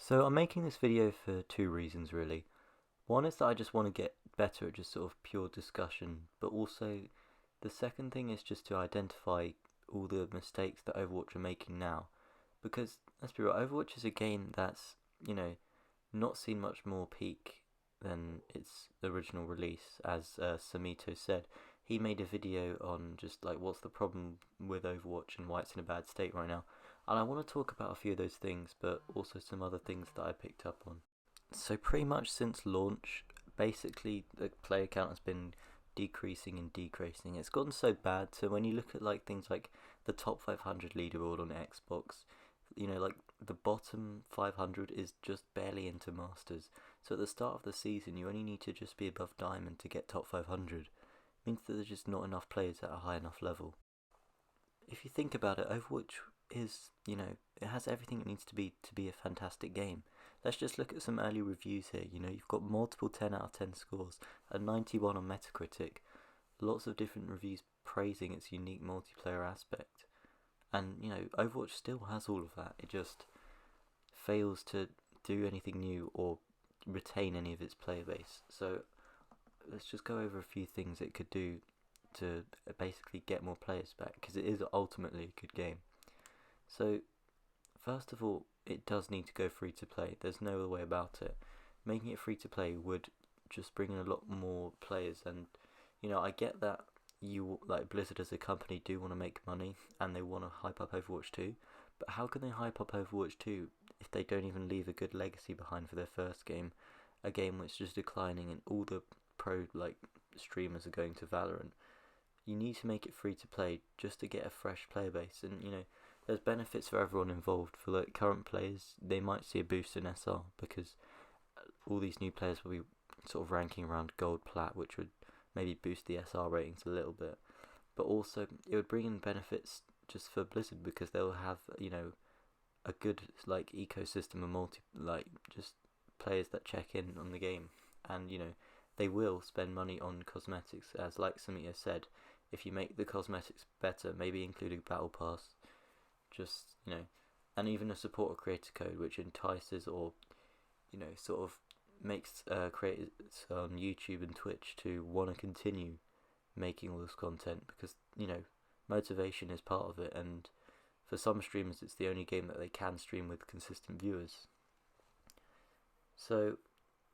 So I'm making this video for two reasons really. One is that I just want to get better at just sort of pure discussion, but also the second thing is just to identify all the mistakes that Overwatch are making now. Because let's be real, Overwatch is a game that's, not seen much more peak than its original release, as Samito said. He made a video on just like what's the problem with Overwatch and why it's in a bad state right now. And I want to talk about a few of those things, but also some other things that I picked up on. So pretty much since launch, basically the player count has been decreasing and decreasing. It's gotten so bad, so when you look at like things like the top 500 leaderboard on Xbox, like the bottom 500 is just barely into Masters. So at the start of the season, you only need to just be above Diamond to get top 500. It means that there's just not enough players at a high enough level. If you think about it, Overwatch is, it has everything it needs to be a fantastic game. Let's just look at some early reviews here. You've got multiple 10 out of 10 scores, a 91 on Metacritic, lots of different reviews praising its unique multiplayer aspect. And, Overwatch still has all of that. It just fails to do anything new or retain any of its player base. So let's just go over a few things it could do to basically get more players back, because it is ultimately a good game. So first of all, it does need to go free to play. There's no other way about it. Making it free to play would just bring in a lot more players, and I get that you, like Blizzard as a company, do want to make money and they want to hype up Overwatch 2, but how can they hype up Overwatch 2 if they don't even leave a good legacy behind for their first game, a game which is declining and all the pro streamers are going to Valorant? You need to make it free to play just to get a fresh player base, and there's benefits for everyone involved. For like current players, they might see a boost in SR because all these new players will be sort of ranking around gold plat, which would maybe boost the SR ratings a little bit. But also it would bring in benefits just for Blizzard because they'll have a good ecosystem of just players that check in on the game, and they will spend money on cosmetics, as like Samia said. If you make the cosmetics better, maybe including battle pass, and even a supporter creator code which entices or sort of makes creators on YouTube and Twitch to want to continue making all this content, because motivation is part of it, and for some streamers it's the only game that they can stream with consistent viewers. So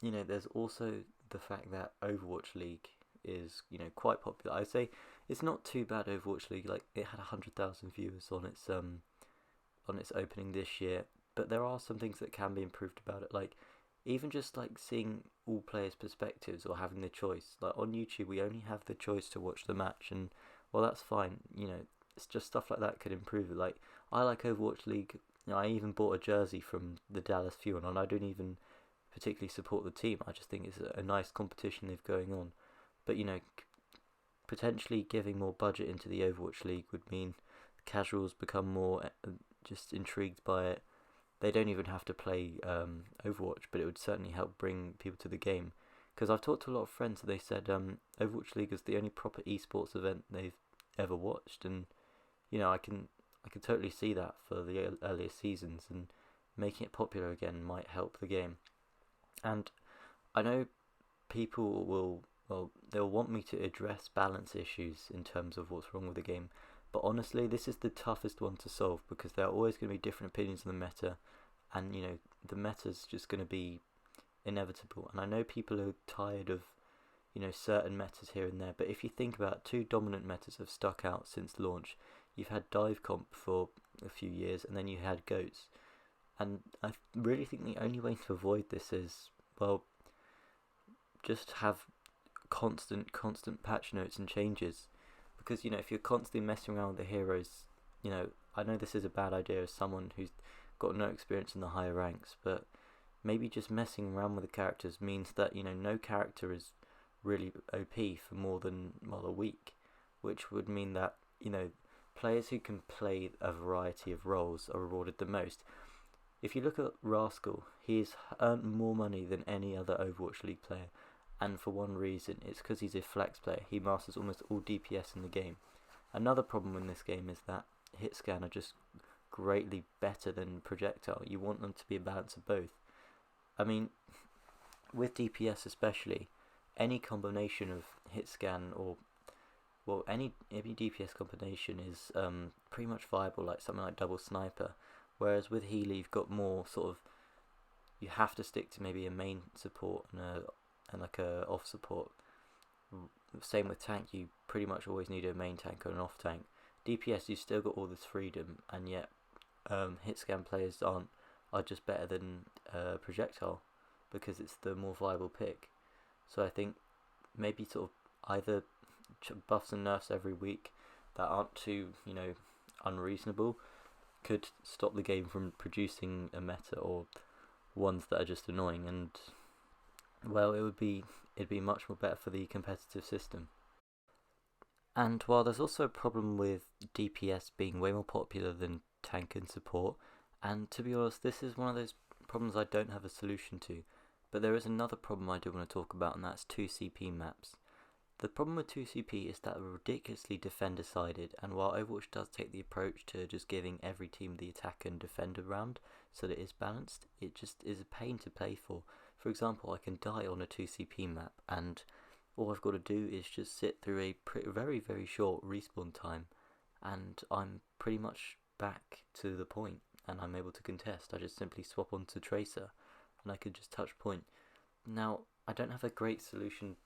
there's also the fact that Overwatch League is quite popular. I'd say it's not too bad. Overwatch League, like, it had 100,000 viewers on its opening this year, but there are some things that can be improved about it, like even just like seeing all players' perspectives or having the choice. Like on YouTube we only have the choice to watch the match, and well, that's fine. It's just stuff like that could improve it. Like, I like Overwatch League. I even bought a jersey from the Dallas Fuel, and I don't even particularly support the team. I just think it's a nice competition they've going on. But potentially giving more budget into the Overwatch League would mean casuals become more just intrigued by it. They don't even have to play Overwatch, but it would certainly help bring people to the game. Because I've talked to a lot of friends, and they said Overwatch League is the only proper esports event they've ever watched, and I can totally see that for the earlier seasons, and making it popular again might help the game. And I know people they'll want me to address balance issues in terms of what's wrong with the game, but honestly this is the toughest one to solve, because there are always going to be different opinions on the meta, and the meta's just going to be inevitable. And I know people are tired of certain metas here and there, but if you think about it, two dominant metas have stuck out since launch. You've had dive comp for a few years, and then you had goats. And I really think the only way to avoid this is, well, just have constant patch notes and changes. Because if you're constantly messing around with the heroes, I know this is a bad idea as someone who's got no experience in the higher ranks, but maybe just messing around with the characters means that no character is really OP for more than a week, which would mean that players who can play a variety of roles are rewarded the most. If you look at Rascal, he's earned more money than any other Overwatch League player, and for one reason. It's because he's a flex player. He masters almost all DPS in the game. Another problem in this game is that hit scan are just greatly better than projectile. You want them to be a balance of both. I mean, with DPS especially, any combination of hit scan or any DPS combination is pretty much viable, like something like double sniper. Whereas with healer, you've got more sort of, you have to stick to maybe a main support and like a off support. Same with tank, you pretty much always need a main tank or an off tank. DPS, you still got all this freedom, and yet hit scan players are just better than projectile because it's the more viable pick. So I think maybe sort of either buffs and nerfs every week that aren't too unreasonable could stop the game from producing a meta, or ones that are just annoying, and well, it'd be much more better for the competitive system. And while there's also a problem with DPS being way more popular than tank and support, and to be honest, this is one of those problems I don't have a solution to, but there is another problem I do want to talk about, and that's 2CP maps. The problem with 2CP is that they're ridiculously defender-sided, and while Overwatch does take the approach to just giving every team the attack and defender round so that it is balanced, it just is a pain to play for. For example, I can die on a 2CP map, and all I've got to do is just sit through a very, very short respawn time, and I'm pretty much back to the point, and I'm able to contest. I just simply swap onto Tracer, and I could just touch point. Now, I don't have a great solution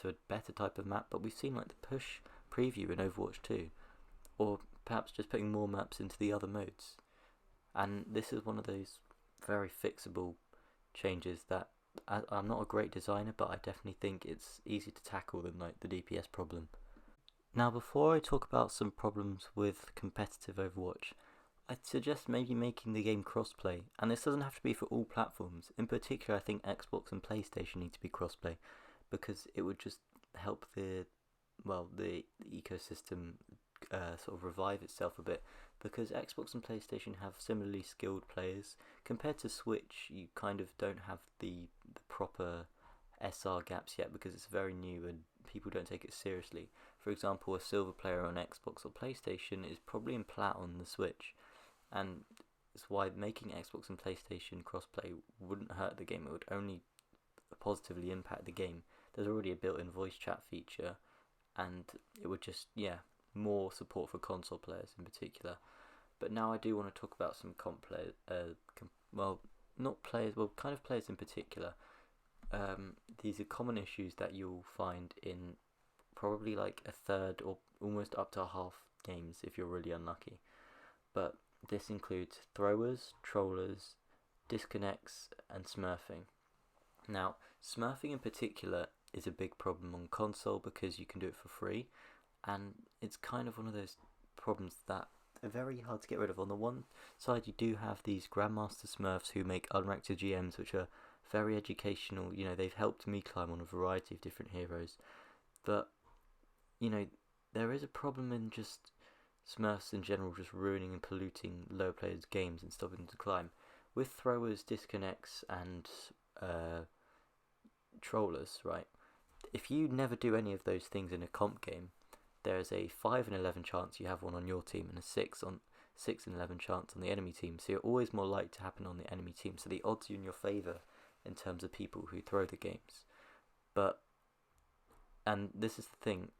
to a better type of map, but we've seen like the push preview in Overwatch 2, or perhaps just putting more maps into the other modes. And this is one of those very fixable changes that I'm not a great designer, but I definitely think it's easy to tackle than like the DPS problem. Now, before I talk about some problems with competitive Overwatch, I'd suggest maybe making the game crossplay, and this doesn't have to be for all platforms. In particular, I think Xbox and PlayStation need to be crossplay, because it would just help the ecosystem sort of revive itself a bit, because Xbox and PlayStation have similarly skilled players. Compared to Switch, you kind of don't have the proper SR gaps yet, because it's very new and people don't take it seriously. For example, a silver player on Xbox or PlayStation is probably in plat on the Switch, and it's why making Xbox and PlayStation crossplay wouldn't hurt the game. It would only positively impact the game. There's already a built-in voice chat feature, and it would just, more support for console players in particular. But now I do want to talk about some kind of players in particular. These are common issues that you'll find in probably like a third or almost up to a half games if you're really unlucky. But this includes throwers, trollers, disconnects, and smurfing. Now, smurfing in particular is a big problem on console because you can do it for free, and it's kind of one of those problems that are very hard to get rid of. On the one side, you do have these Grandmaster Smurfs who make unranked GMs, which are very educational. They've helped me climb on a variety of different heroes, but there is a problem in just Smurfs in general just ruining and polluting lower players' games and stopping them to climb. With throwers, disconnects, and trollers, right? If you never do any of those things in a comp game, there is a 5 in 11 chance you have one on your team, and a 6 in 11 chance on the enemy team. So you're always more likely to happen on the enemy team. So the odds are in your favour in terms of people who throw the games. And this is the thing,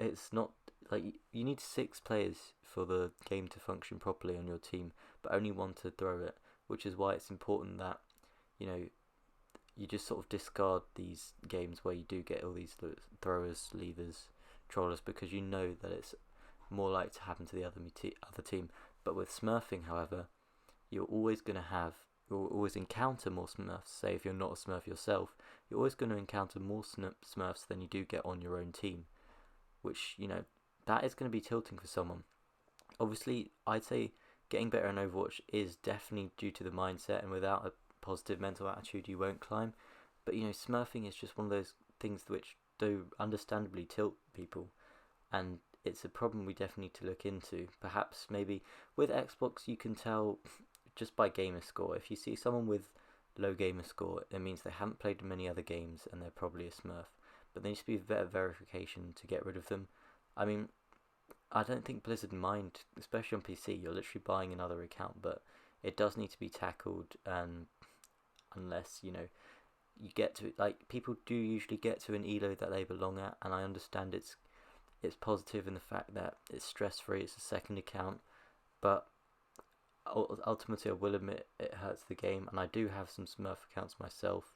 it's not like you need 6 players for the game to function properly on your team, but only 1 to throw it, which is why it's important that you just sort of discard these games where you do get all these throwers, leavers, trollers, because you know that it's more likely to happen to the other team. But with smurfing, however, you'll always encounter more smurfs. Say if you're not a smurf yourself, you're always going to encounter more smurfs than you do get on your own team, which that is going to be tilting for someone. Obviously, I'd say getting better in Overwatch is definitely due to the mindset, and without a positive mental attitude you won't climb. But smurfing is just one of those things which do understandably tilt people, and it's a problem we definitely need to look into. Perhaps maybe with Xbox you can tell just by gamer score. If you see someone with low gamer score, it means they haven't played many other games and they're probably a smurf. But there needs to be better verification to get rid of them. I mean, I don't think Blizzard mind, especially on PC. You're literally buying another account, but it does need to be tackled. Unless you get to, like, people do usually get to an elo that they belong at, and I understand it's positive in the fact that it's stress free. It's a second account, but ultimately I will admit it hurts the game, and I do have some Smurf accounts myself.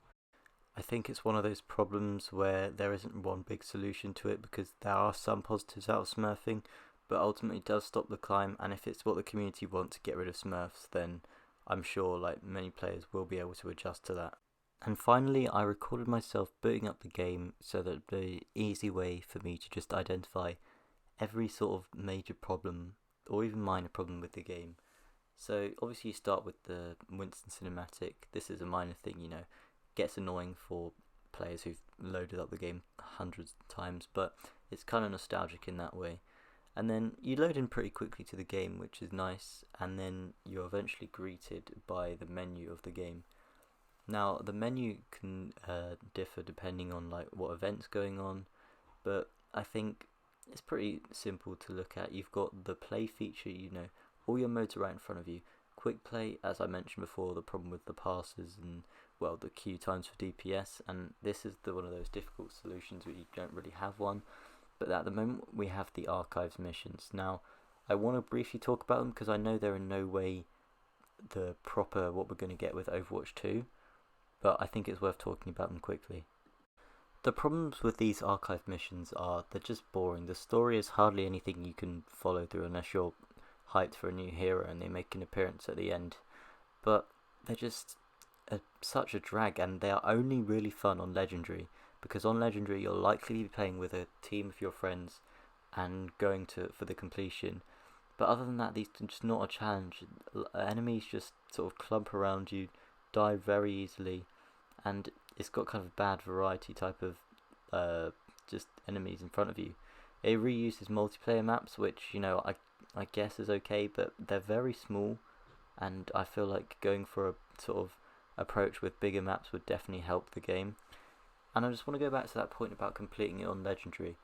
I think it's one of those problems where there isn't one big solution to it, because there are some positives out of Smurfing, but ultimately it does stop the climb, and if it's what the community want to get rid of Smurfs, then I'm sure like many players will be able to adjust to that. And finally, I recorded myself booting up the game so that it'd be an easy way for me to just identify every sort of major problem or even minor problem with the game. So obviously you start with the Winston cinematic. This is a minor thing, gets annoying for players who've loaded up the game hundreds of times, but it's kind of nostalgic in that way. And then you load in pretty quickly to the game, which is nice, and then you're eventually greeted by the menu of the game. Now the menu can differ depending on like what event's going on, but I think it's pretty simple to look at. You've got the play feature, all your modes are right in front of you. Quick play, as I mentioned before, the problem with the passes and the queue times for DPS, and this is one of those difficult solutions where you don't really have one. But at the moment we have the archives missions. Now I want to briefly talk about them because I know they're in no way the proper what we're going to get with Overwatch 2, but I think it's worth talking about them quickly. The problems with these archive missions are they're just boring. The story is hardly anything you can follow through unless you're hyped for a new hero and they make an appearance at the end. But they're just such a drag, and they are only really fun on Legendary, because on Legendary you'll likely be playing with a team of your friends and going for the completion. But other than that, these are just not a challenge. Enemies just sort of clump around you, die very easily, and it's got kind of bad variety type of just enemies in front of you. It reuses multiplayer maps, which I guess is okay, but they're very small, and I feel like going for a sort of approach with bigger maps would definitely help the game. And I just want to go back to that point about completing it on Legendary.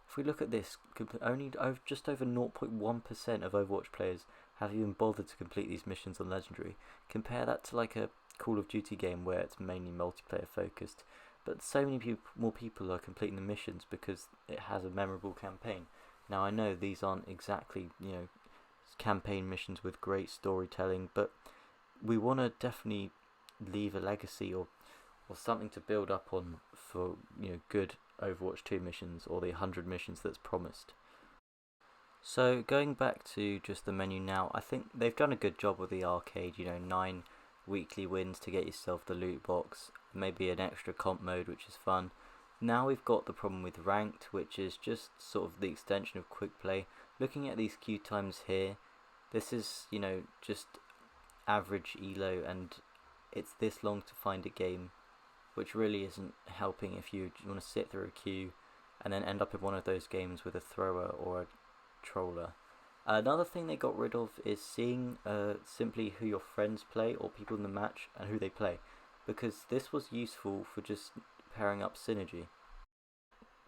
If we look at this, only just over 0.1% of Overwatch players have even bothered to complete these missions on Legendary. Compare that to like a Call of Duty game where it's mainly multiplayer focused, but so many more people are completing the missions because it has a memorable campaign. Now I know these aren't exactly campaign missions with great storytelling, but we want to definitely leave a legacy or something to build up on for good Overwatch 2 missions, or the 100 missions that's promised. So going back to just the menu now, I think they've done a good job with the arcade. 9 weekly wins to get yourself the loot box, maybe an extra comp mode, which is fun. Now we've got the problem with ranked, which is just sort of the extension of quick play. Looking at these queue times here, this is just average elo, and it's this long to find a game, which really isn't helping if you want to sit through a queue and then end up in one of those games with a thrower or a troller. Another thing they got rid of is seeing simply who your friends play or people in the match and who they play, because this was useful for just pairing up synergy.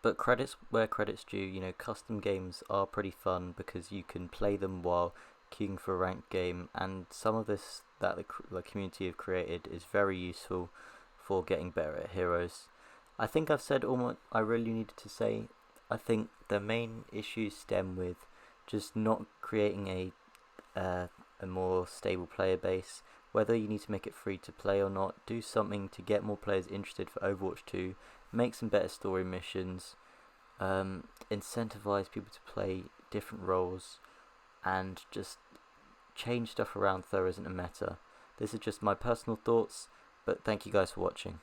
But credits where credits due, custom games are pretty fun because you can play them while queuing for a ranked game, and some of this that the community have created is very useful for getting better at heroes. I think I've said all what I really needed to say. I think the main issues stem with just not creating a more stable player base. Whether you need to make it free to play or not, do something to get more players interested for Overwatch 2, make some better story missions, incentivize people to play different roles, and just change stuff around so there isn't a meta. This is just my personal thoughts, but thank you guys for watching.